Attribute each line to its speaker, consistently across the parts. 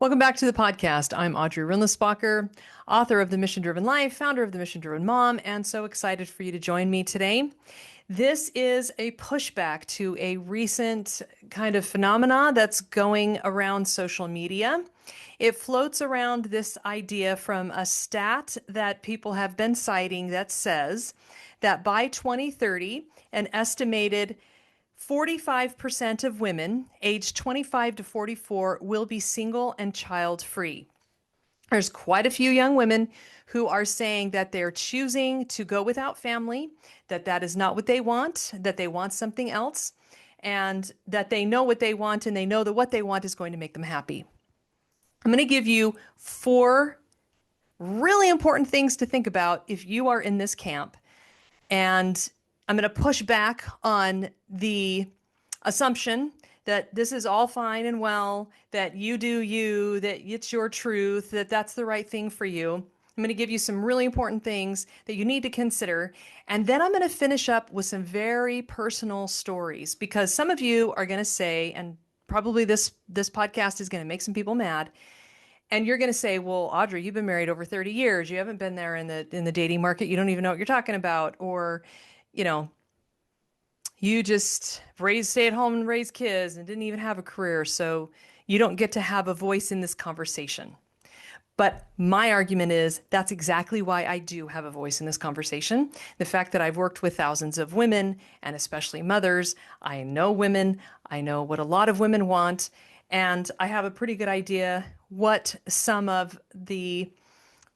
Speaker 1: Welcome back to the podcast. I'm Audrey Rinlisbacher, author of The Mission Driven Life, founder of The Mission Driven Mom, and so excited for you to join me today. This is a pushback to a recent kind of phenomena that's going around social media. It floats around this idea from a stat that people have been citing that says that by 2030, an estimated 45% of women aged 25 to 44 will be single and child-free. There's quite a few young women who are saying that they're choosing to go without family, that that is not what they want, that they want something else, and that they know what they want and they know that what they want is going to make them happy. I'm going to give you 4 really important things to think about if you are in this camp. And I'm going to push back on the assumption that this is all fine and well, that you do you, that it's your truth, that that's the right thing for you. I'm going to give you some really important things that you need to consider. And then I'm going to finish up with some very personal stories, because some of you are going to say, and probably this podcast is going to make some people mad, and you're going to say, well, Audrey, you've been married over 30 years. You haven't been there in the dating market. You don't even know what you're talking about. Or, you just stay at home and raise kids and didn't even have a career. So you don't get to have a voice in this conversation. But my argument is that's exactly why I do have a voice in this conversation. The fact that I've worked with thousands of women, and especially mothers, I know women, I know what a lot of women want, and I have a pretty good idea what some of the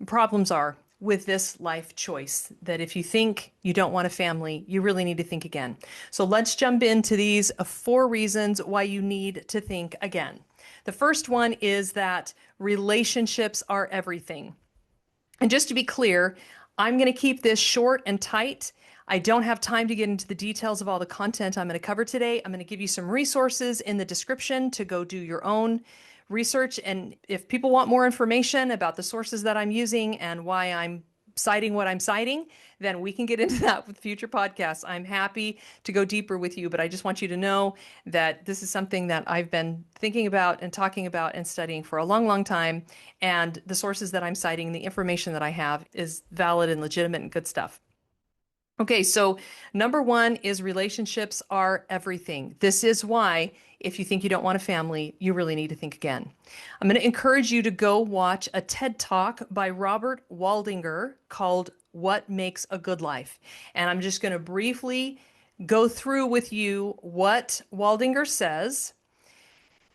Speaker 1: problems are with this life choice, that if you think you don't want a family, you really need to think again. So let's jump into these 4 reasons why you need to think again. The first one is that relationships are everything. And just to be clear, I'm going to keep this short and tight. I don't have time to get into the details of all the content I'm going to cover today. I'm going to give you some resources in the description to go do your own research. And if people want more information about the sources that I'm using and why I'm citing what I'm citing, then we can get into that with future podcasts. I'm happy to go deeper with you, but I just want you to know that this is something that I've been thinking about and talking about and studying for a long, long time. And the sources that I'm citing, the information that I have is valid and legitimate and good stuff. Okay, so number 1 is relationships are everything. This is why, if you think you don't want a family, you really need to think again. I'm going to encourage you to go watch a TED Talk by Robert Waldinger called What Makes a Good Life. And I'm just going to briefly go through with you what Waldinger says,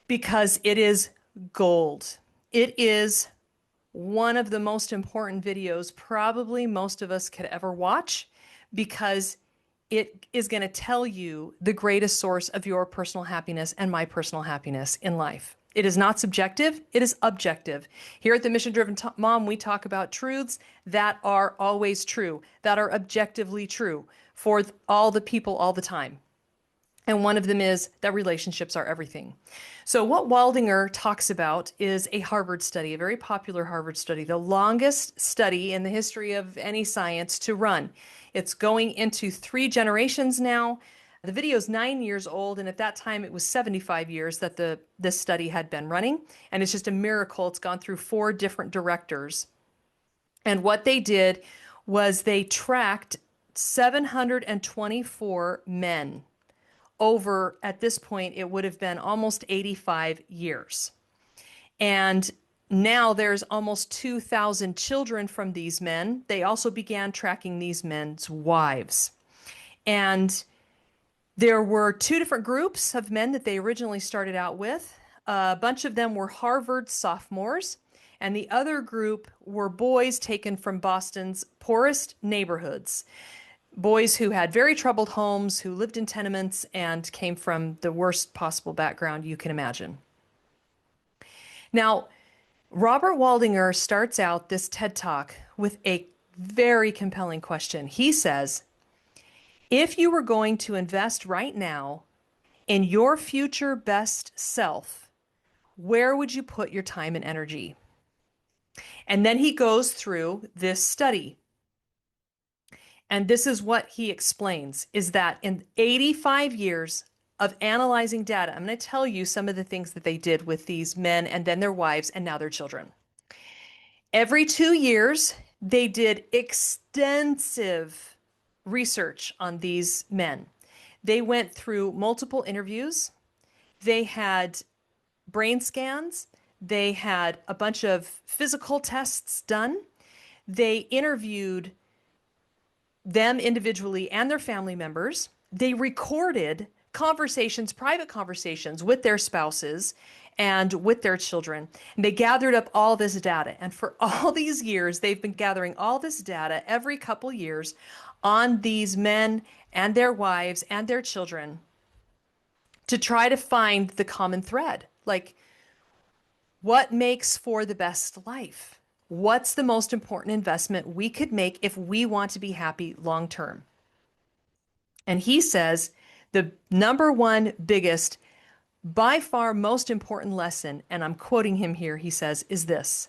Speaker 1: because it is gold. It is one of the most important videos probably most of us could ever watch, because it is going to tell you the greatest source of your personal happiness and my personal happiness in life. It is not subjective, it is objective. Here at the Mission Driven Mom, we talk about truths that are always true, that are objectively true for all the people all the time. And one of them is that relationships are everything. So what Waldinger talks about is a Harvard study, a very popular Harvard study, the longest study in the history of any science to run. It's going into 3 generations now. The video is 9 years old, and at that time it was 75 years that this study had been running. And it's just a miracle. It's gone through 4 different directors. And what they did was they tracked 724 men over, at this point, it would have been almost 85 years. And now there's almost 2,000 children from these men. They also began tracking these men's wives. And there were 2 different groups of men that they originally started out with. A bunch of them were Harvard sophomores, and the other group were boys taken from Boston's poorest neighborhoods. Boys who had very troubled homes, who lived in tenements, and came from the worst possible background you can imagine. Now, Robert Waldinger starts out this TED Talk with a very compelling question. He says, if you were going to invest right now in your future best self, where would you put your time and energy? And then he goes through this study. And this is what he explains, is that in 85 years of analyzing data. I'm going to tell you some of the things that they did with these men and then their wives and now their children. Every 2 years, they did extensive research on these men. They went through multiple interviews. They had brain scans. They had a bunch of physical tests done. They interviewed them individually and their family members. They recorded conversations, private conversations with their spouses and with their children. And they gathered up all this data. And for all these years, they've been gathering all this data every couple years on these men and their wives and their children to try to find the common thread. Like, what makes for the best life? What's the most important investment we could make if we want to be happy long term? And he says the number one biggest, by far most important lesson, and I'm quoting him here, he says, is this: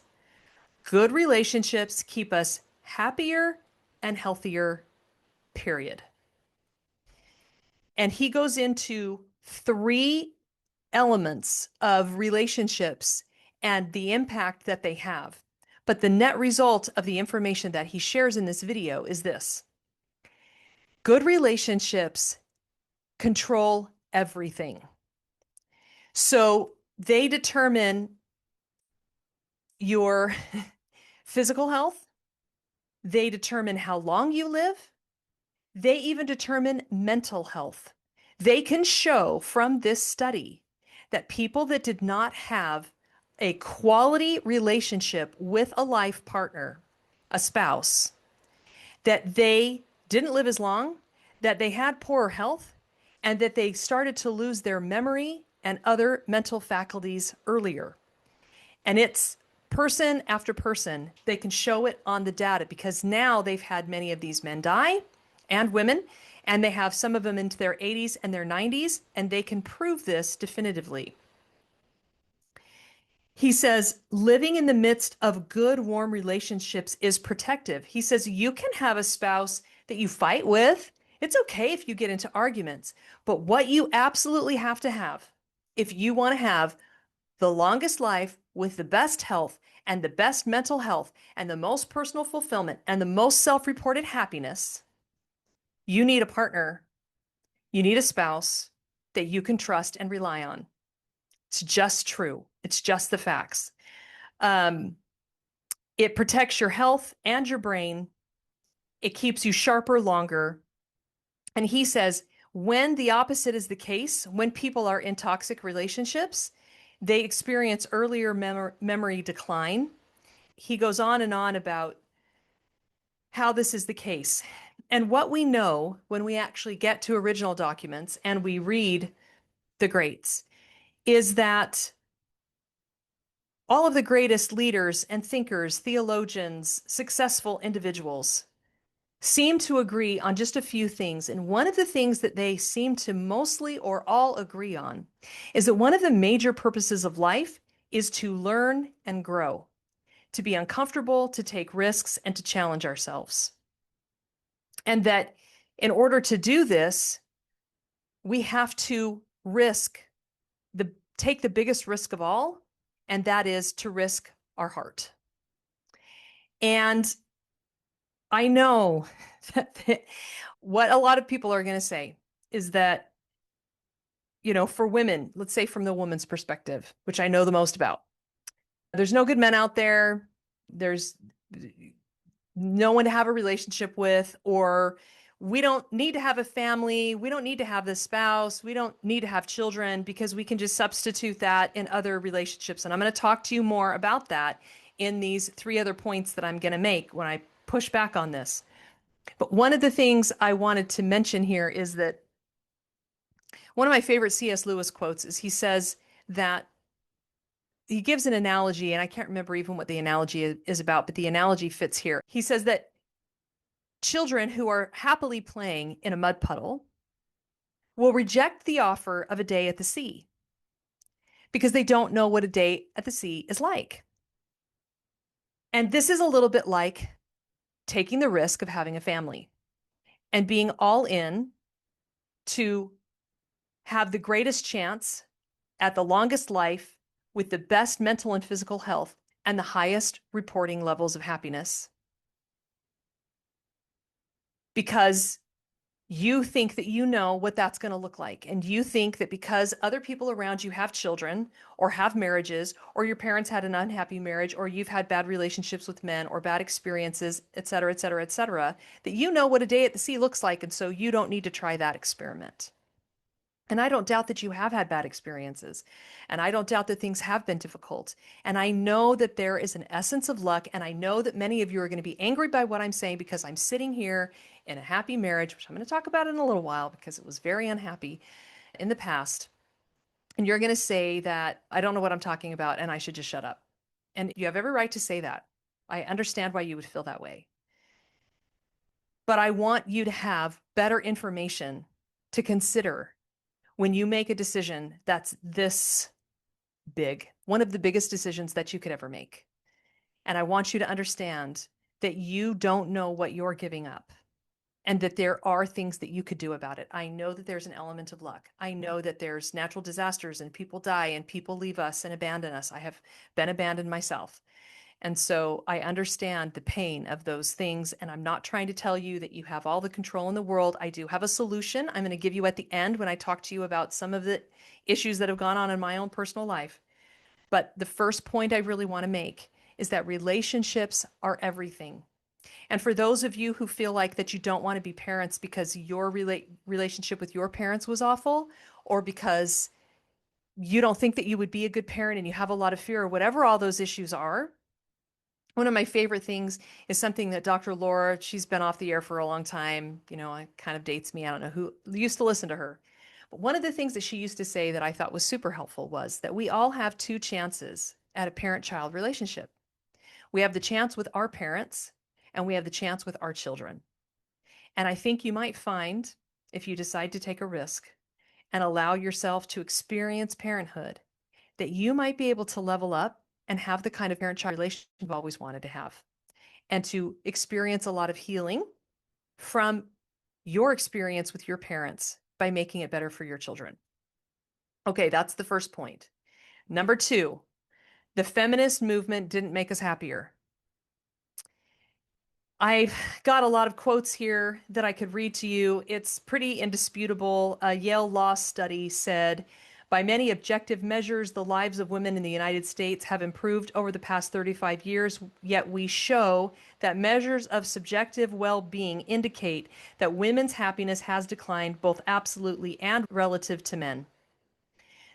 Speaker 1: good relationships keep us happier and healthier, period. And he goes into 3 elements of relationships and the impact that they have. But the net result of the information that he shares in this video is this: good relationships control everything. So they determine your physical health, they determine how long you live, they even determine mental health. They can show from this study that people that did not have a quality relationship with a life partner, a spouse, that they didn't live as long, that they had poorer health, and that they started to lose their memory and other mental faculties earlier. And it's person after person. They can show it on the data because now they've had many of these men die and women, and they have some of them into their 80s and their 90s, and they can prove this definitively. He says, living in the midst of good, warm relationships is protective. He says, you can have a spouse that you fight with. It's okay if you get into arguments, but what you absolutely have to have, if you want to have the longest life with the best health and the best mental health and the most personal fulfillment and the most self-reported happiness, you need a partner. You need a spouse that you can trust and rely on. It's just true. It's just the facts. It protects your health and your brain. It keeps you sharper longer. And he says, when the opposite is the case, when people are in toxic relationships, they experience earlier memory decline. He goes on and on about how this is the case. And what we know when we actually get to original documents and we read the greats is that all of the greatest leaders and thinkers, theologians, successful individuals seem to agree on just a few things. And one of the things that they seem to mostly or all agree on is that one of the major purposes of life is to learn and grow, to be uncomfortable, to take risks, and to challenge ourselves. And that in order to do this, we have to take the biggest risk of all, and that is to risk our heart. And I know that what a lot of people are going to say is that, for women, let's say from the woman's perspective, which I know the most about, there's no good men out there. There's no one to have a relationship with, or we don't need to have a family. We don't need to have this spouse. We don't need to have children because we can just substitute that in other relationships. And I'm going to talk to you more about that in these 3 other points that I'm going to make when I push back on this. But one of the things I wanted to mention here is that one of my favorite C.S. Lewis quotes is he says that he gives an analogy, and I can't remember even what the analogy is about, but the analogy fits here. He says that children who are happily playing in a mud puddle will reject the offer of a day at the sea because they don't know what a day at the sea is like. And this is a little bit like taking the risk of having a family and being all in to have the greatest chance at the longest life with the best mental and physical health and the highest reporting levels of happiness because you think that you know what that's going to look like. And you think that because other people around you have children or have marriages, or your parents had an unhappy marriage, or you've had bad relationships with men or bad experiences, et cetera, et cetera, et cetera, that you know what a day at the sea looks like. And so you don't need to try that experiment. And I don't doubt that you have had bad experiences. And I don't doubt that things have been difficult. And I know that there is an essence of luck. And I know that many of you are going to be angry by what I'm saying because I'm sitting here in a happy marriage, which I'm going to talk about in a little while because it was very unhappy in the past. And you're going to say that I don't know what I'm talking about and I should just shut up. And you have every right to say that. I understand why you would feel that way. But I want you to have better information to consider when you make a decision that's this big, one of the biggest decisions that you could ever make. And I want you to understand that you don't know what you're giving up and that there are things that you could do about it. I know that there's an element of luck. I know that there's natural disasters and people die and people leave us and abandon us. I have been abandoned myself. And so I understand the pain of those things. And I'm not trying to tell you that you have all the control in the world. I do have a solution I'm going to give you at the end when I talk to you about some of the issues that have gone on in my own personal life. But the first point I really want to make is that relationships are everything. And for those of you who feel like that you don't want to be parents because your relationship with your parents was awful, or because you don't think that you would be a good parent and you have a lot of fear, or whatever all those issues are, one of my favorite things is something that Dr. Laura, she's been off the air for a long time. You know, it kind of dates me. I don't know who used to listen to her. But one of the things that she used to say that I thought was super helpful was that we all have two chances at a parent-child relationship. We have the chance with our parents and we have the chance with our children. And I think you might find, if you decide to take a risk and allow yourself to experience parenthood, that you might be able to level up and have the kind of parent-child relationship you've always wanted to have, and to experience a lot of healing from your experience with your parents by making it better for your children. Okay, that's the first point. Number two, the feminist movement didn't make us happier. I've got a lot of quotes here that I could read to you. It's pretty indisputable. A Yale Law study said, by many objective measures, the lives of women in the United States have improved over the past 35 years, yet we show that measures of subjective well-being indicate that women's happiness has declined both absolutely and relative to men.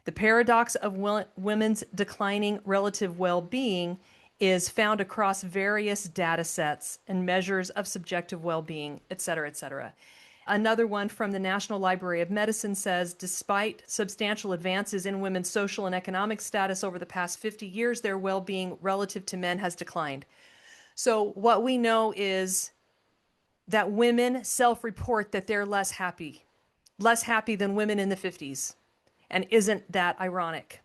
Speaker 1: The paradox of women's declining relative well-being is found across various data sets and measures of subjective well-being, et cetera, et cetera. Another one from the National Library of Medicine says, despite substantial advances in women's social and economic status over the past 50 years, their well-being relative to men has declined. So what we know is that women self-report that they're less happy than women in the 50s. And isn't that ironic?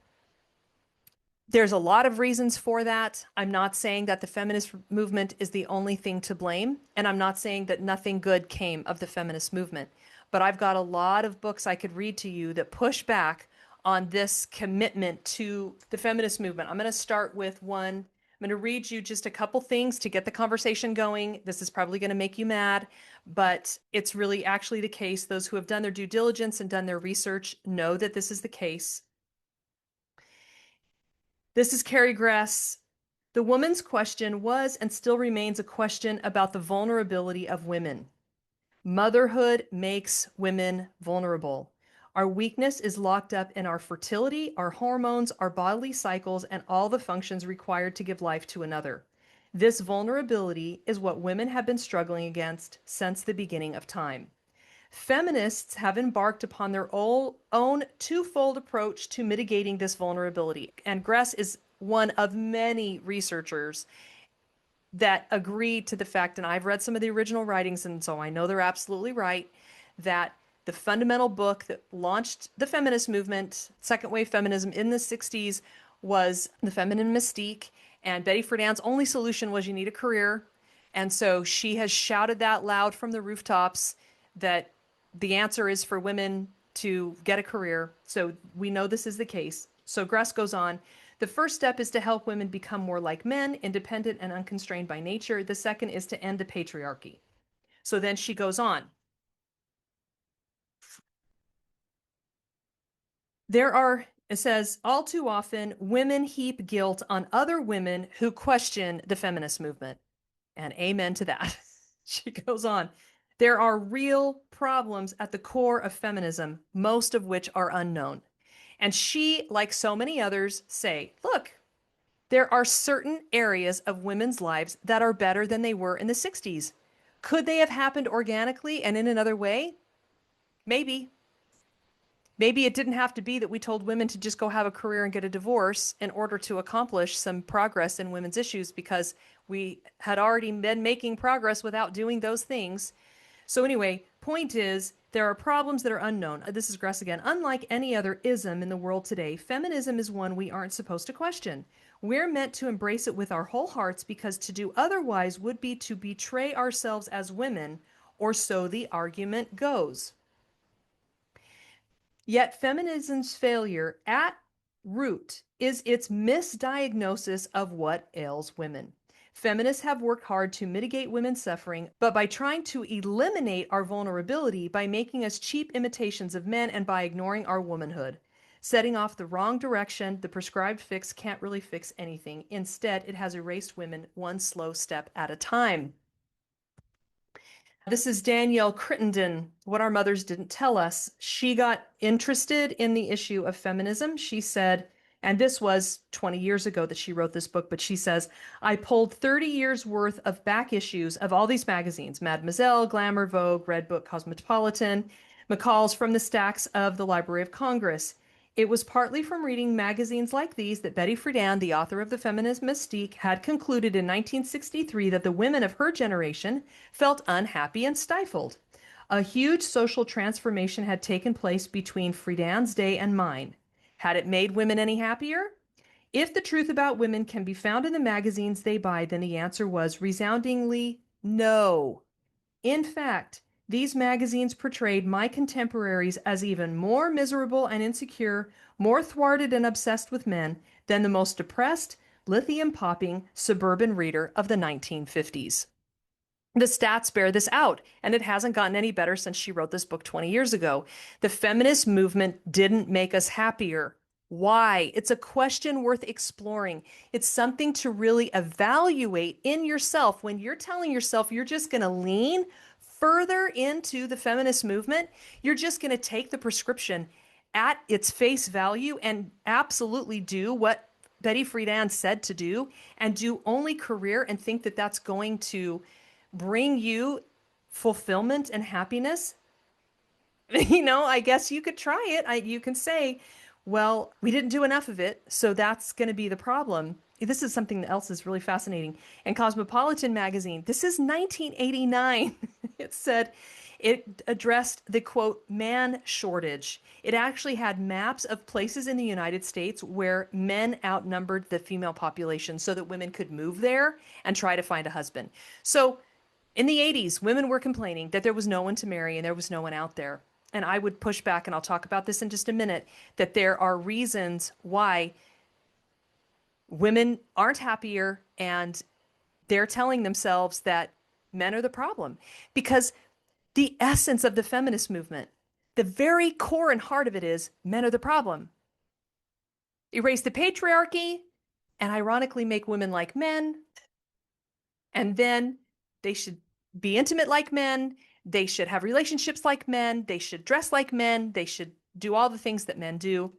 Speaker 1: There's a lot of reasons for that. I'm not saying that the feminist movement is the only thing to blame, and I'm not saying that nothing good came of the feminist movement. But I've got a lot of books I could read to you that push back on this commitment to the feminist movement. I'm going to start with one. I'm going to read you just a couple things to get the conversation going. This is probably going to make you mad, but it's really actually the case. Those who have done their due diligence and done their research know that this is the case. This is Carrie Gress. The woman's question was and still remains a question about the vulnerability of women. Motherhood makes women vulnerable. Our weakness is locked up in our fertility, our hormones, our bodily cycles, and all the functions required to give life to another. This vulnerability is what women have been struggling against since the beginning of time. Feminists have embarked upon their own twofold approach to mitigating this vulnerability. And Gress is one of many researchers that agree to the fact, and I've read some of the original writings, and so I know they're absolutely right, that the fundamental book that launched the feminist movement, second wave feminism in the 60s, was The Feminine Mystique. And Betty Friedan's only solution was you need a career. And so she has shouted that loud from the rooftops that the answer is for women to get a career. So we know this is the case. So Gress goes on. The first step is to help women become more like men, independent and unconstrained by nature. The second is to end the patriarchy. So then she goes on. It says, all too often, women heap guilt on other women who question the feminist movement. And amen to that. She goes on. There are real problems at the core of feminism, most of which are unknown. And she, like so many others, say, look, there are certain areas of women's lives that are better than they were in the 60s. Could they have happened organically and in another way? Maybe. Maybe it didn't have to be that we told women to just go have a career and get a divorce in order to accomplish some progress in women's issues, because we had already been making progress without doing those things. So anyway, point is, there are problems that are unknown. This is Gress again. Unlike any other ism in the world today, feminism is one we aren't supposed to question. We're meant to embrace it with our whole hearts, because to do otherwise would be to betray ourselves as women, or so the argument goes. Yet feminism's failure at root is its misdiagnosis of what ails women. Feminists have worked hard to mitigate women's suffering, but by trying to eliminate our vulnerability, by making us cheap imitations of men, and by ignoring our womanhood. Setting off the wrong direction, the prescribed fix can't really fix anything. Instead, it has erased women one slow step at a time. This is Danielle Crittenden, What Our Mothers Didn't Tell Us. She got interested in the issue of feminism. She said, and this was 20 years ago that she wrote this book, but she says, I pulled 30 years worth of back issues of all these magazines, Mademoiselle, Glamour, Vogue, Red Book, Cosmopolitan, McCall's, from the stacks of the Library of Congress. It was partly from reading magazines like these that Betty Friedan, the author of The Feminist Mystique, had concluded in 1963 that the women of her generation felt unhappy and stifled. A huge social transformation had taken place between Friedan's day and mine. Had it made women any happier? If the truth about women can be found in the magazines they buy, then the answer was resoundingly no. In fact, these magazines portrayed my contemporaries as even more miserable and insecure, more thwarted and obsessed with men than the most depressed, lithium-popping suburban reader of the 1950s. The stats bear this out, and it hasn't gotten any better since she wrote this book 20 years ago. The feminist movement didn't make us happier. Why? It's a question worth exploring. It's something to really evaluate in yourself. When you're telling yourself you're just going to lean further into the feminist movement, you're just going to take the prescription at its face value and absolutely do what Betty Friedan said to do, and do only career and think that that's going to bring you fulfillment and happiness. I guess you could try it. You can say, well, we didn't do enough of it, so that's going to be the problem. This is something else that's really fascinating. In Cosmopolitan magazine, this is 1989. It said, it addressed the quote, man shortage. It actually had maps of places in the United States where men outnumbered the female population so that women could move there and try to find a husband. So in the 80s, women were complaining that there was no one to marry and there was no one out there. And I would push back, and I'll talk about this in just a minute, that there are reasons why women aren't happier, and they're telling themselves that men are the problem. Because the essence of the feminist movement, the very core and heart of it is men are the problem. Erase the patriarchy and ironically make women like men. And then they should be intimate like men. They should have relationships like men. They should dress like men. They should do all the things that men do.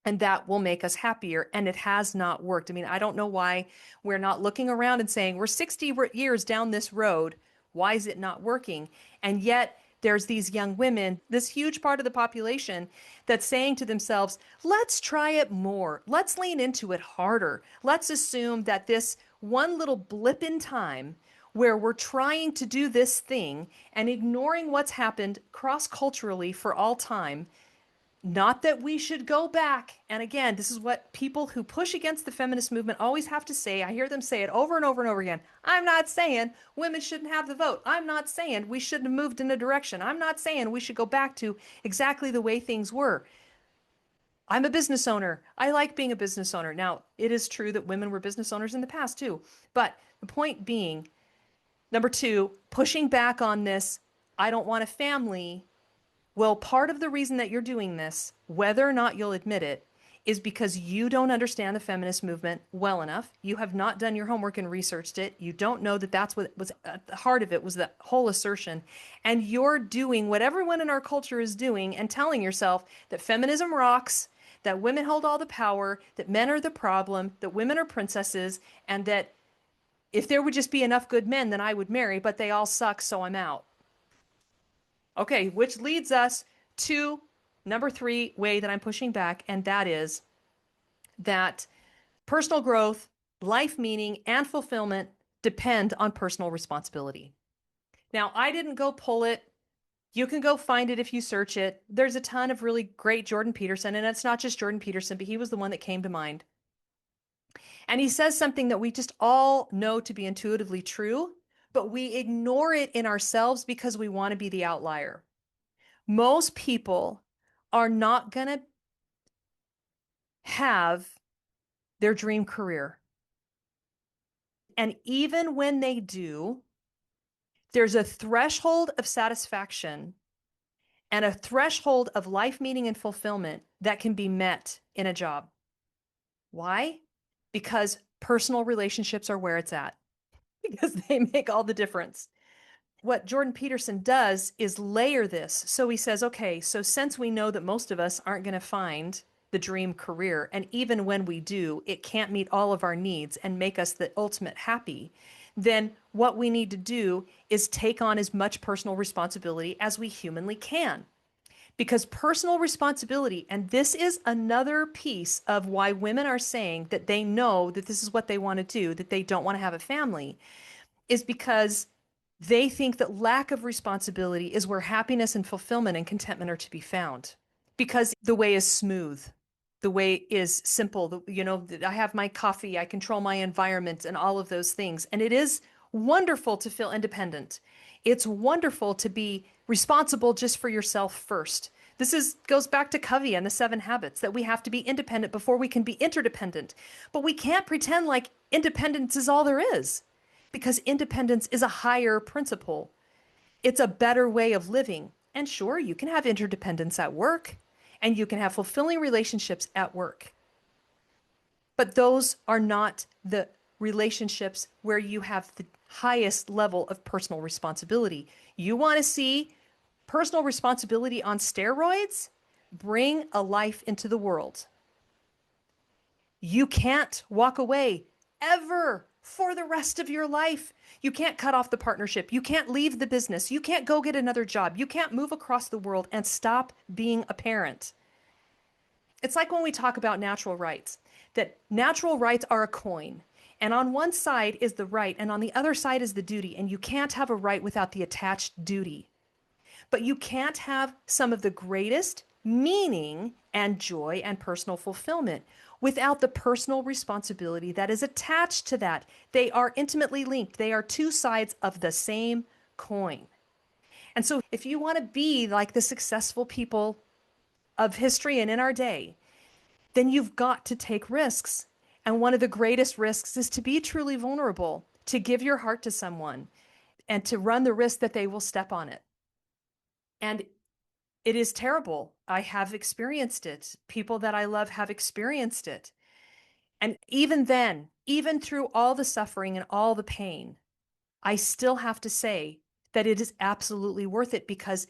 Speaker 1: And that will make us happier. And it has not worked. I mean, I don't know why we're not looking around and saying, we're 60 years down this road. Why is it not working? And yet there's these young women, this huge part of the population, that's saying to themselves, let's try it more. Let's lean into it harder. Let's assume that this one little blip in time where we're trying to do this thing and ignoring what's happened cross-culturally for all time, Not that we should go back. And again, this is what people who push against the feminist movement always have to say. I hear them say it over and over and over again. I'm not saying women shouldn't have the vote. I'm not saying we shouldn't have moved in a direction. I'm not saying we should go back to exactly the way things were. I'm a business owner. I like being a business owner. Now, it is true that women were business owners in the past too. But the point being, number two, pushing back on this, I don't want a family. Well, part of the reason that you're doing this, whether or not you'll admit it, is because you don't understand the feminist movement well enough. You have not done your homework and researched it. You don't know that that's what was at the heart of it was the whole assertion. And you're doing what everyone in our culture is doing and telling yourself that feminism rocks, that women hold all the power, that men are the problem, that women are princesses, and that if there would just be enough good men, then I would marry, but they all suck, so I'm out. Okay, which leads us to number three way that I'm pushing back, and that is that personal growth, life meaning, and fulfillment depend on personal responsibility. Now, I didn't go pull it. You can go find it if you search it. There's a ton of really great Jordan Peterson, and it's not just Jordan Peterson, but he was the one that came to mind. And he says something that we just all know to be intuitively true, but we ignore it in ourselves because we want to be the outlier. Most people are not going to have their dream career. And even when they do, there's a threshold of satisfaction and a threshold of life meaning and fulfillment that can be met in a job. Why? Because personal relationships are where it's at, because they make all the difference. What Jordan Peterson does is layer this. So he says, okay, so since we know that most of us aren't going to find the dream career, and even when we do, it can't meet all of our needs and make us the ultimate happy, then what we need to do is take on as much personal responsibility as we humanly can. Because personal responsibility, and this is another piece of why women are saying that they know that this is what they want to do, that they don't want to have a family, is because they think that lack of responsibility is where happiness and fulfillment and contentment are to be found. Because the way is smooth, the way is simple. I have my coffee, I control my environment, and all of those things. And it is wonderful to feel independent. It's wonderful to be responsible just for yourself first. This goes back to Covey and the 7 habits that we have to be independent before we can be interdependent. But we can't pretend like independence is all there is, because independence is a higher principle. It's a better way of living. And sure, you can have interdependence at work and you can have fulfilling relationships at work. But those are not the relationships where you have the highest level of personal responsibility. You want to see personal responsibility on steroids? Bring a life into the world. You can't walk away ever for the rest of your life. You can't cut off the partnership. You can't leave the business. You can't go get another job. You can't move across the world and stop being a parent. It's like when we talk about natural rights, that natural rights are a coin. And on one side is the right, and on the other side is the duty. And you can't have a right without the attached duty. But you can't have some of the greatest meaning and joy and personal fulfillment without the personal responsibility that is attached to that. They are intimately linked. They are two sides of the same coin. And so if you want to be like the successful people of history and in our day, then you've got to take risks. And one of the greatest risks is to be truly vulnerable, to give your heart to someone, and to run the risk that they will step on it. And it is terrible. I have experienced it. People that I love have experienced it. And even then, even through all the suffering and all the pain, I still have to say that it is absolutely worth it, because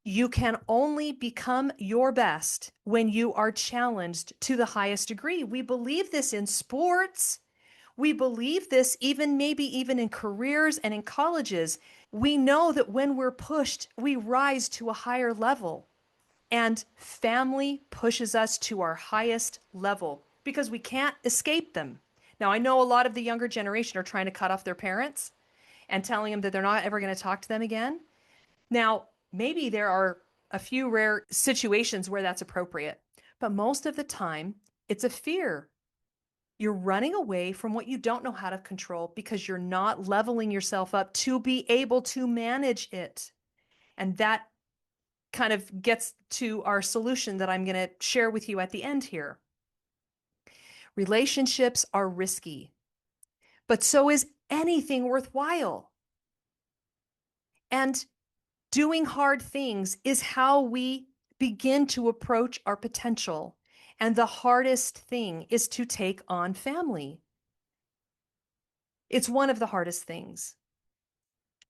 Speaker 1: you can only become your best when you are challenged to the highest degree. We believe this in sports. We believe this maybe even in careers and in colleges. We know that when we're pushed, we rise to a higher level. And family pushes us to our highest level because we can't escape them. Now, I know a lot of the younger generation are trying to cut off their parents and telling them that they're not ever going to talk to them again. Now, maybe there are a few rare situations where that's appropriate. But most of the time, it's a fear. You're running away from what you don't know how to control because you're not leveling yourself up to be able to manage it. And that kind of gets to our solution that I'm going to share with you at the end here. Relationships are risky, but so is anything worthwhile. And doing hard things is how we begin to approach our potential. And the hardest thing is to take on family. It's one of the hardest things.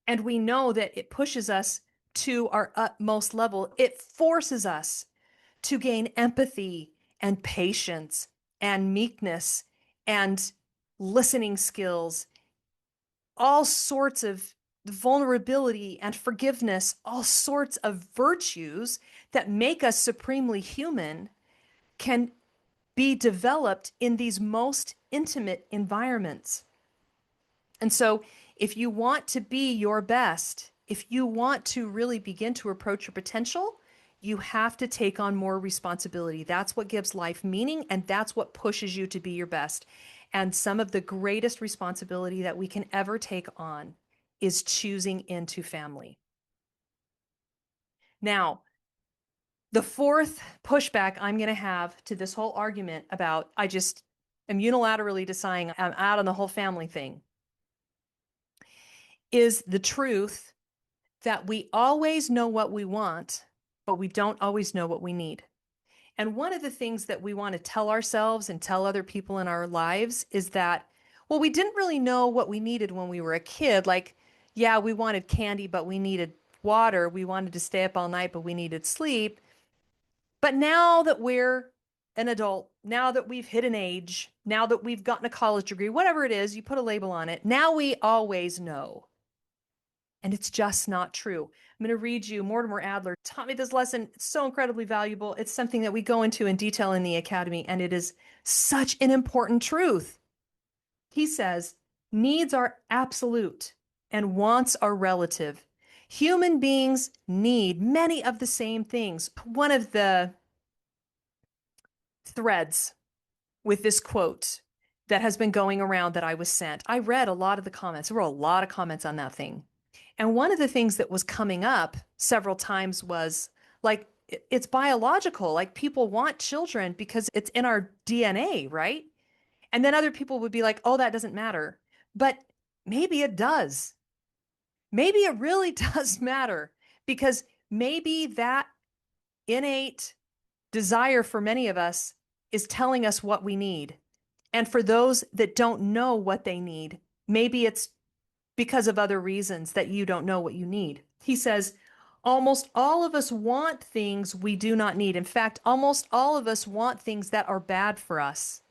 Speaker 1: And we know that it pushes us to our utmost level. It forces us to gain empathy and patience and meekness and listening skills, all sorts of vulnerability and forgiveness, all sorts of virtues that make us supremely human can be developed in these most intimate environments. And so, if you want to be your best, if you want to really begin to approach your potential, you have to take on more responsibility. That's what gives life meaning, and that's what pushes you to be your best. And some of the greatest responsibility that we can ever take on is choosing into family. Now, the fourth pushback I'm going to have to this whole argument about I just am unilaterally deciding I'm out on the whole family thing is the truth that we always know what we want, but we don't always know what we need. And one of the things that we want to tell ourselves and tell other people in our lives is that, well, we didn't really know what we needed when we were a kid. Like, yeah, we wanted candy, but we needed water. We wanted to stay up all night, but we needed sleep. But now that we're an adult, now that we've hit an age, now that we've gotten a college degree, whatever it is, you put a label on it. Now we always know. And it's just not true. I'm going to read you. Mortimer Adler taught me this lesson. It's so incredibly valuable. It's something that we go into in detail in the academy, and it is such an important truth. He says, needs are absolute and wants are relative. Human beings need many of the same things. One of the threads with this quote that has been going around that I was sent, I read a lot of the comments. There were a lot of comments on that thing. And one of the things that was coming up several times was like, it's biological. Like people want children because it's in our DNA, right? And then other people would be like, oh, that doesn't matter. But maybe it does. Maybe it really does matter because maybe that innate desire for many of us is telling us what we need. And for those that don't know what they need, maybe it's because of other reasons that you don't know what you need. He says, almost all of us want things we do not need. In fact, almost all of us want things that are bad for us.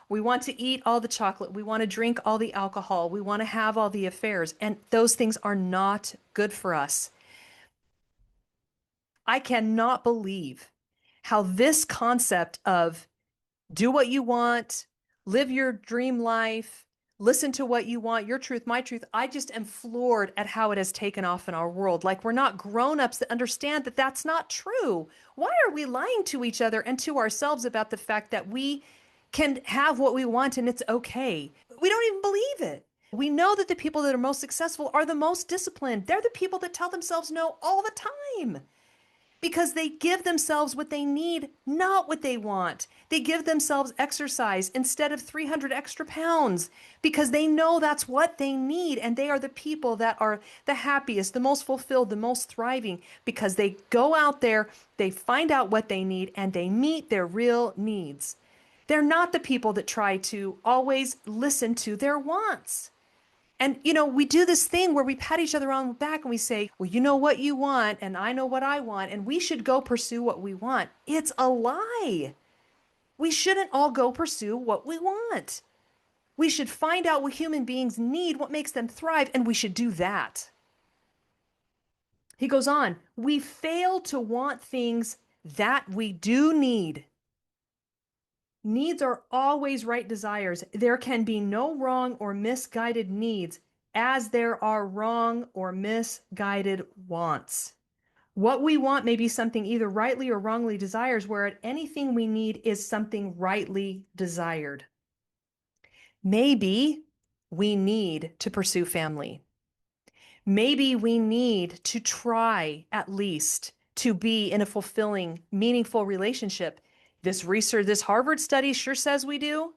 Speaker 1: We want to eat all the chocolate. We want to drink all the alcohol. We want to have all the affairs. And those things are not good for us. I cannot believe how this concept of do what you want, live your dream life, listen to what you want, your truth, my truth. I just am floored at how it has taken off in our world. Like we're not grown-ups that understand that that's not true. Why are we lying to each other and to ourselves about the fact that we can have what we want and it's okay? We don't even believe it. We know that the people that are most successful are the most disciplined. They're the people that tell themselves no all the time because they give themselves what they need, not what they want. They give themselves exercise instead of 300 extra pounds because they know that's what they need. And they are the people that are the happiest, the most fulfilled, the most thriving because they go out there, they find out what they need, and they meet their real needs. They're not the people that try to always listen to their wants. And, we do this thing where we pat each other on the back and we say, well, you know what you want, and I know what I want, and we should go pursue what we want. It's a lie. We shouldn't all go pursue what we want. We should find out what human beings need, what makes them thrive, and we should do that. He goes on, we fail to want things that we do need. Needs are always right desires. There can be no wrong or misguided needs, as there are wrong or misguided wants. What we want may be something either rightly or wrongly desires, where anything we need is something rightly desired. Maybe we need to pursue family. Maybe we need to try at least to be in a fulfilling, meaningful relationship. This Harvard study sure says we do.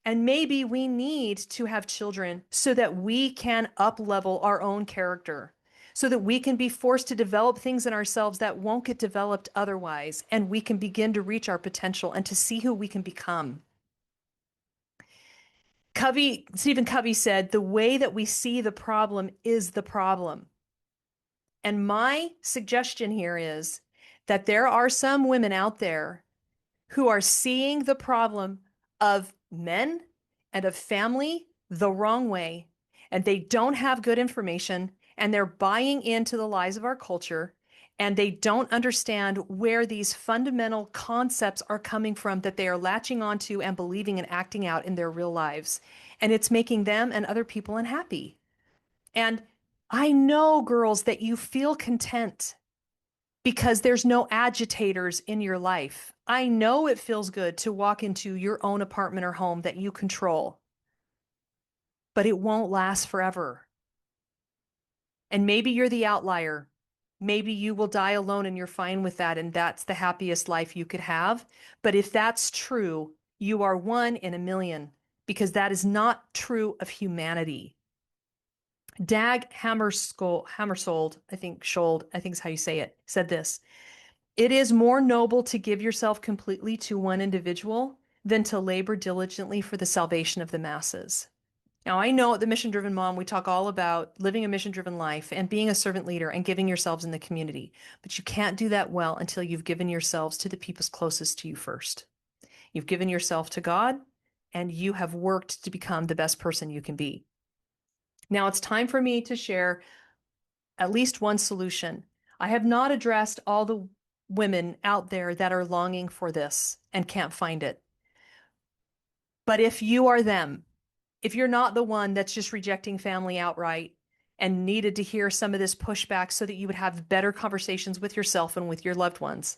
Speaker 1: And maybe we need to have children so that we can up-level our own character, so that we can be forced to develop things in ourselves that won't get developed otherwise, and we can begin to reach our potential and to see who we can become. Stephen Covey said, the way that we see the problem is the problem. And my suggestion here is that there are some women out there who are seeing the problem of men and of family the wrong way, and they don't have good information, and they're buying into the lies of our culture, and they don't understand where these fundamental concepts are coming from that they are latching onto and believing and acting out in their real lives. And it's making them and other people unhappy. And I know, girls, that you feel content because there's no agitators in your life. I know it feels good to walk into your own apartment or home that you control, but it won't last forever. And maybe you're the outlier. Maybe you will die alone and you're fine with that, and that's the happiest life you could have. But if that's true, you are one in a million, because that is not true of humanity. Dag Hammarskjöld, I think is how you say it, said this: it is more noble to give yourself completely to one individual than to labor diligently for the salvation of the masses. Now, I know at the Mission Driven Mom, we talk all about living a mission driven life and being a servant leader and giving yourselves in the community, but you can't do that well until you've given yourselves to the people closest to you first. You've given yourself to God, and you have worked to become the best person you can be. Now, it's time for me to share at least one solution. I have not addressed all the women out there that are longing for this and can't find it. But if you are them, if you're not the one that's just rejecting family outright and needed to hear some of this pushback so that you would have better conversations with yourself and with your loved ones,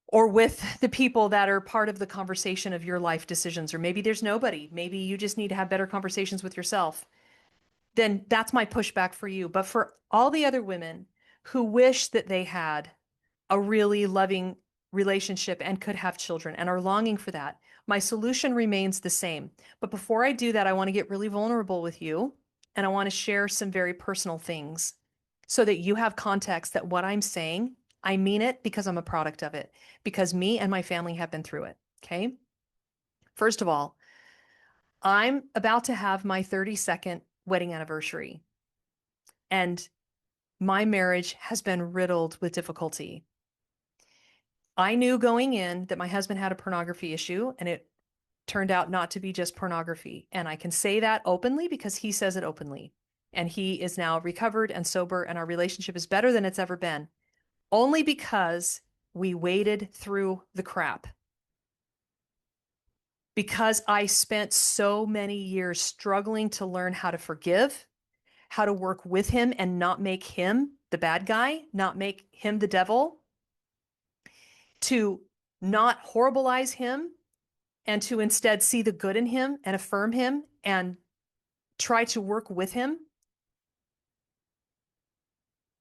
Speaker 1: or with the people that are part of the conversation of your life decisions, or maybe there's nobody, maybe you just need to have better conversations with yourself, then that's my pushback for you. But for all the other women who wish that they had a really loving relationship and could have children and are longing for that, my solution remains the same. But before I do that, I want to get really vulnerable with you, and I want to share some very personal things so that you have context that what I'm saying, I mean it because I'm a product of it, because me and my family have been through it. Okay. First of all, I'm about to have my 32nd wedding anniversary, and my marriage has been riddled with difficulty. I knew going in that my husband had a pornography issue, and it turned out not to be just pornography. And I can say that openly because he says it openly. And he is now recovered and sober, and our relationship is better than it's ever been, only because we waded through the crap. Because I spent so many years struggling to learn how to forgive, how to work with him and not make him the bad guy, not make him the devil, to not horribilize him, and to instead see the good in him and affirm him and try to work with him,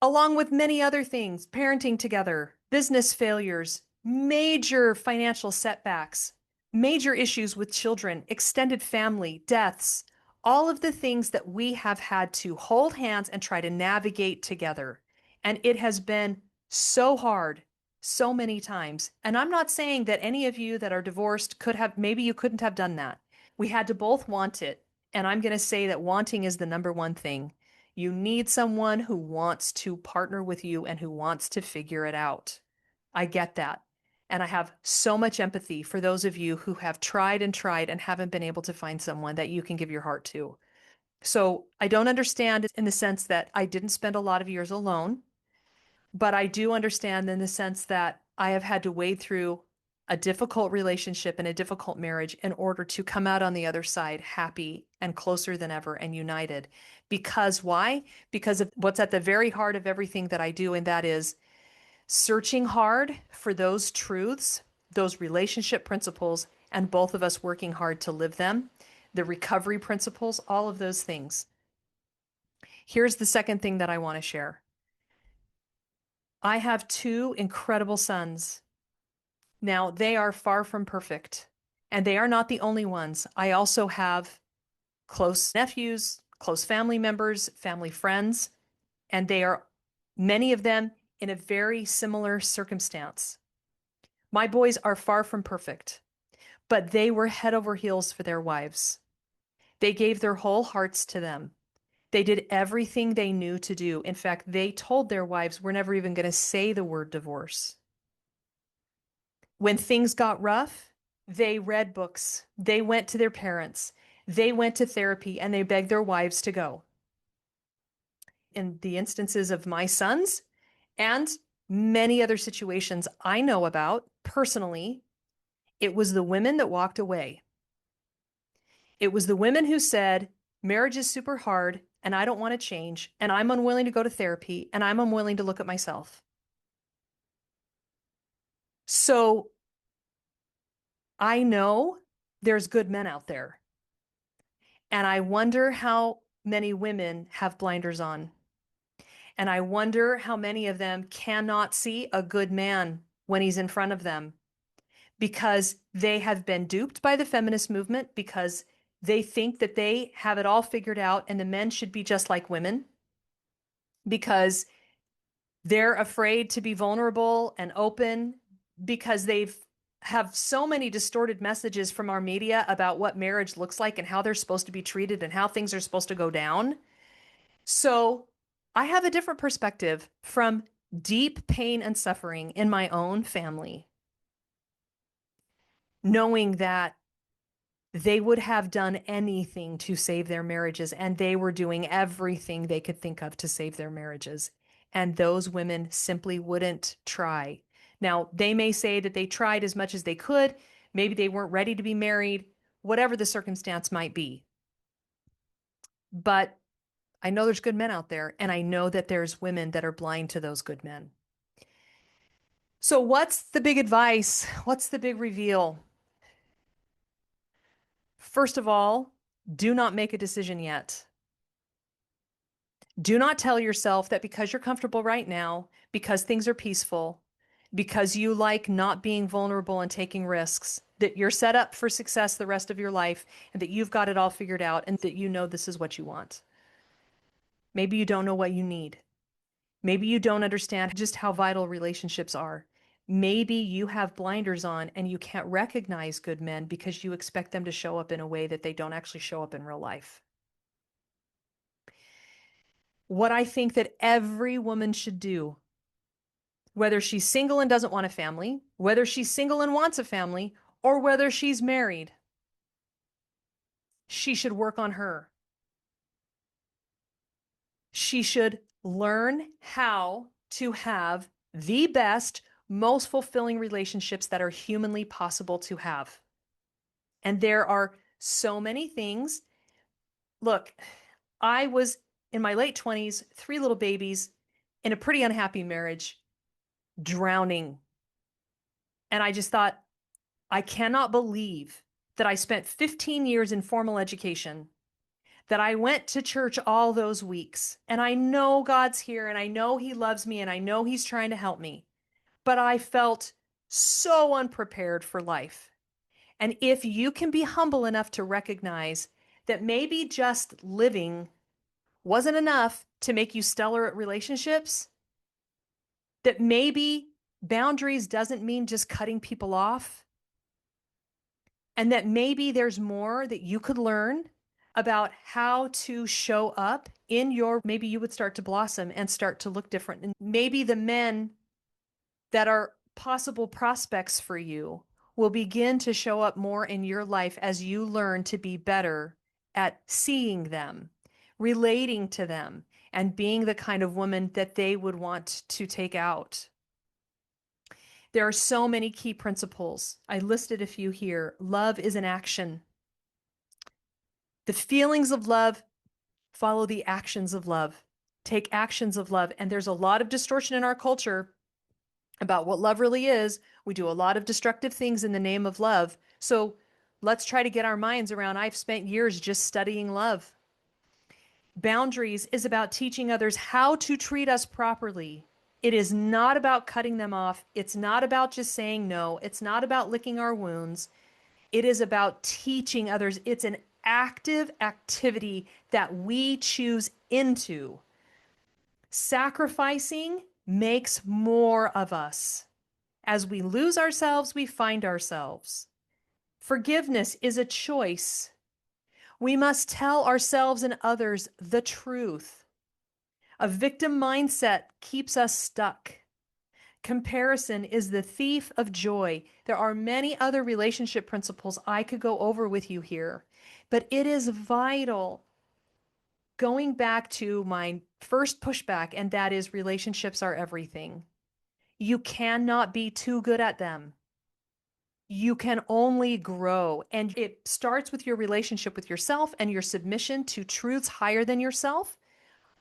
Speaker 1: along with many other things, parenting together, business failures, major financial setbacks, major issues with children, extended family, deaths, all of the things that we have had to hold hands and try to navigate together. And it has been so hard so many times. And I'm not saying that any of you that are divorced maybe you couldn't have done that. We had to both want it. And I'm going to say that wanting is the number one thing. You need someone who wants to partner with you and who wants to figure it out. I get that. And I have so much empathy for those of you who have tried and tried and haven't been able to find someone that you can give your heart to. So I don't understand in the sense that I didn't spend a lot of years alone, but I do understand in the sense that I have had to wade through a difficult relationship and a difficult marriage in order to come out on the other side happy and closer than ever and united. Because why? Because of what's at the very heart of everything that I do, and that is searching hard for those truths, those relationship principles, and both of us working hard to live them, the recovery principles, all of those things. Here's the second thing that I want to share. I have two incredible sons. Now, they are far from perfect, and they are not the only ones. I also have close nephews, close family members, family friends, and they are, many of them, in a very similar circumstance. My boys are far from perfect, but they were head over heels for their wives. They gave their whole hearts to them. They did everything they knew to do. In fact, they told their wives, we're never even going to say the word divorce. When things got rough, they read books. They went to their parents. They went to therapy and they begged their wives to go. In the instances of my sons and many other situations I know about personally, it was the women that walked away. It was the women who said, marriage is super hard and I don't want to change and I'm unwilling to go to therapy and I'm unwilling to look at myself. So I know there's good men out there. And I wonder how many women have blinders on. And I wonder how many of them cannot see a good man when he's in front of them because they have been duped by the feminist movement because they think that they have it all figured out and the men should be just like women because they're afraid to be vulnerable and open because they've have so many distorted messages from our media about what marriage looks like and how they're supposed to be treated and how things are supposed to go down. So I have a different perspective from deep pain and suffering in my own family, knowing that they would have done anything to save their marriages, and they were doing everything they could think of to save their marriages. And those women simply wouldn't try. Now, they may say that they tried as much as they could. Maybe they weren't ready to be married, whatever the circumstance might be. But I know there's good men out there, and I know that there's women that are blind to those good men. So, what's the big advice? What's the big reveal? First of all, do not make a decision yet. Do not tell yourself that because you're comfortable right now, because things are peaceful, because you like not being vulnerable and taking risks, that you're set up for success the rest of your life and that you've got it all figured out and that you know this is what you want. Maybe you don't know what you need. Maybe you don't understand just how vital relationships are. Maybe you have blinders on and you can't recognize good men because you expect them to show up in a way that they don't actually show up in real life. What I think that every woman should do, whether she's single and doesn't want a family, whether she's single and wants a family, or whether she's married, she should work on her. She should learn how to have the best, most fulfilling relationships that are humanly possible to have. And there are so many things. Look, I was in my late 20s, three little babies, in a pretty unhappy marriage, drowning. And I just thought, I cannot believe that I spent 15 years in formal education, that I went to church all those weeks, and I know God's here, and I know He loves me, and I know He's trying to help me. But I felt so unprepared for life. And if you can be humble enough to recognize that maybe just living wasn't enough to make you stellar at relationships, that maybe boundaries doesn't mean just cutting people off, and that maybe there's more that you could learn about how to show up in your, maybe you would start to blossom and start to look different. And maybe the men that are possible prospects for you will begin to show up more in your life as you learn to be better at seeing them, relating to them, and being the kind of woman that they would want to take out. There are so many key principles. I listed a few here. Love is an action. The feelings of love follow the actions of love. Take actions of love. And there's a lot of distortion in our culture about what love really is. We do a lot of destructive things in the name of love. So let's try to get our minds around. I've spent years just studying love. Boundaries is about teaching others how to treat us properly. It is not about cutting them off. It's not about just saying no. It's not about licking our wounds. It is about teaching others. It's an active activity that we choose into. Sacrificing makes more of us. As we lose ourselves, we find ourselves. Forgiveness is a choice. We must tell ourselves and others the truth. A victim mindset keeps us stuck. Comparison is the thief of joy. There are many other relationship principles I could go over with you here, but it is vital. Going back to my first pushback, and that is relationships are everything. You cannot be too good at them. You can only grow. And it starts with your relationship with yourself and your submission to truths higher than yourself.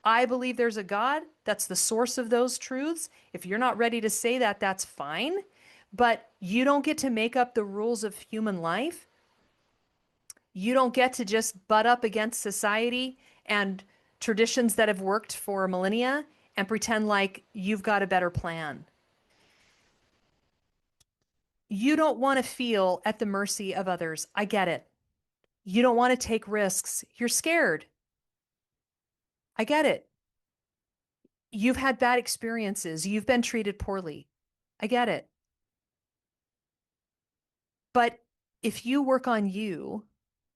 Speaker 1: I believe there's a God that's the source of those truths. If you're not ready to say that, that's fine. But you don't get to make up the rules of human life. You don't get to just butt up against society and traditions that have worked for millennia and pretend like you've got a better plan. You don't want to feel at the mercy of others. I get it. You don't want to take risks. You're scared. I get it. You've had bad experiences. You've been treated poorly. I get it. But if you work on you,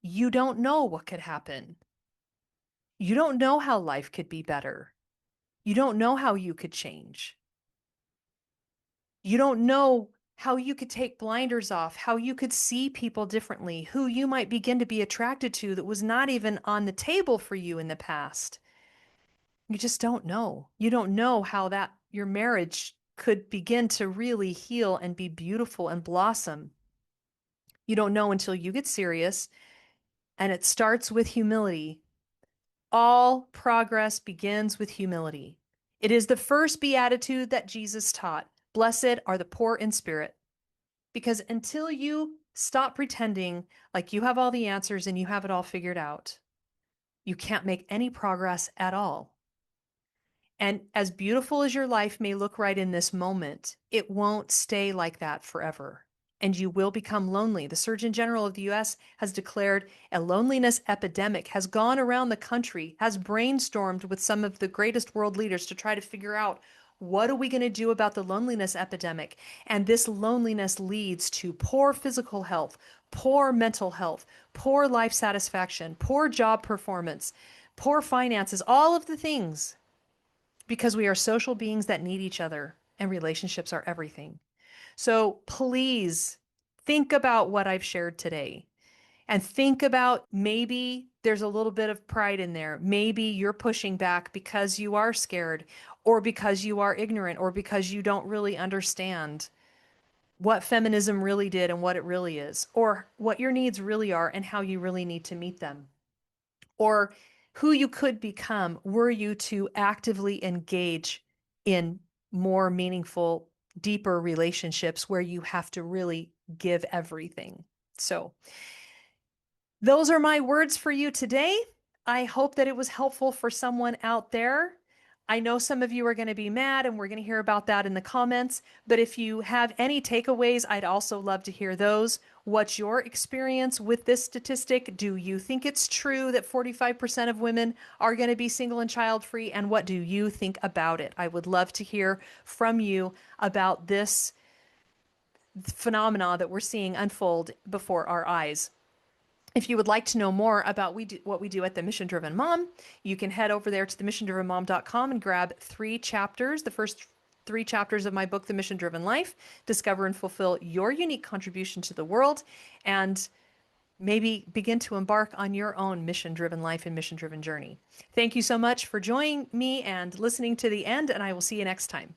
Speaker 1: you don't know what could happen. You don't know how life could be better. You don't know how you could change. You don't know how you could take blinders off, how you could see people differently, who you might begin to be attracted to that was not even on the table for you in the past. You just don't know. You don't know how that your marriage could begin to really heal and be beautiful and blossom. You don't know until you get serious, and it starts with humility. All progress begins with humility. It is the first beatitude that Jesus taught. Blessed are the poor in spirit. Because until you stop pretending like you have all the answers and you have it all figured out, you can't make any progress at all. And as beautiful as your life may look right in this moment, it won't stay like that forever. And you will become lonely. The Surgeon General of the US has declared a loneliness epidemic, has gone around the country, has brainstormed with some of the greatest world leaders to try to figure out what are we going to do about the loneliness epidemic? And this loneliness leads to poor physical health, poor mental health, poor life satisfaction, poor job performance, poor finances, all of the things. Because we are social beings that need each other, and relationships are everything. So please think about what I've shared today, and think about maybe there's a little bit of pride in there. Maybe you're pushing back because you are scared, or because you are ignorant, or because you don't really understand what feminism really did and what it really is, or what your needs really are and how you really need to meet them, or who you could become were you to actively engage in more meaningful, deeper relationships where you have to really give everything. So, those are my words for you today. I hope that it was helpful for someone out there. I know some of you are going to be mad, and we're going to hear about that in the comments. But if you have any takeaways, I'd also love to hear those. What's your experience with this statistic? Do you think it's true that 45% of women are going to be single and child-free? And what do you think about it? I would love to hear from you about this phenomena that we're seeing unfold before our eyes. If you would like to know more about what we do at the Mission Driven Mom, you can head over there to themissiondrivenmom.com and grab 3 chapters, the first 3 chapters of my book, The Mission Driven Life. Discover and fulfill your unique contribution to the world, and maybe begin to embark on your own mission-driven life and mission-driven journey. Thank you so much for joining me and listening to the end, and I will see you next time.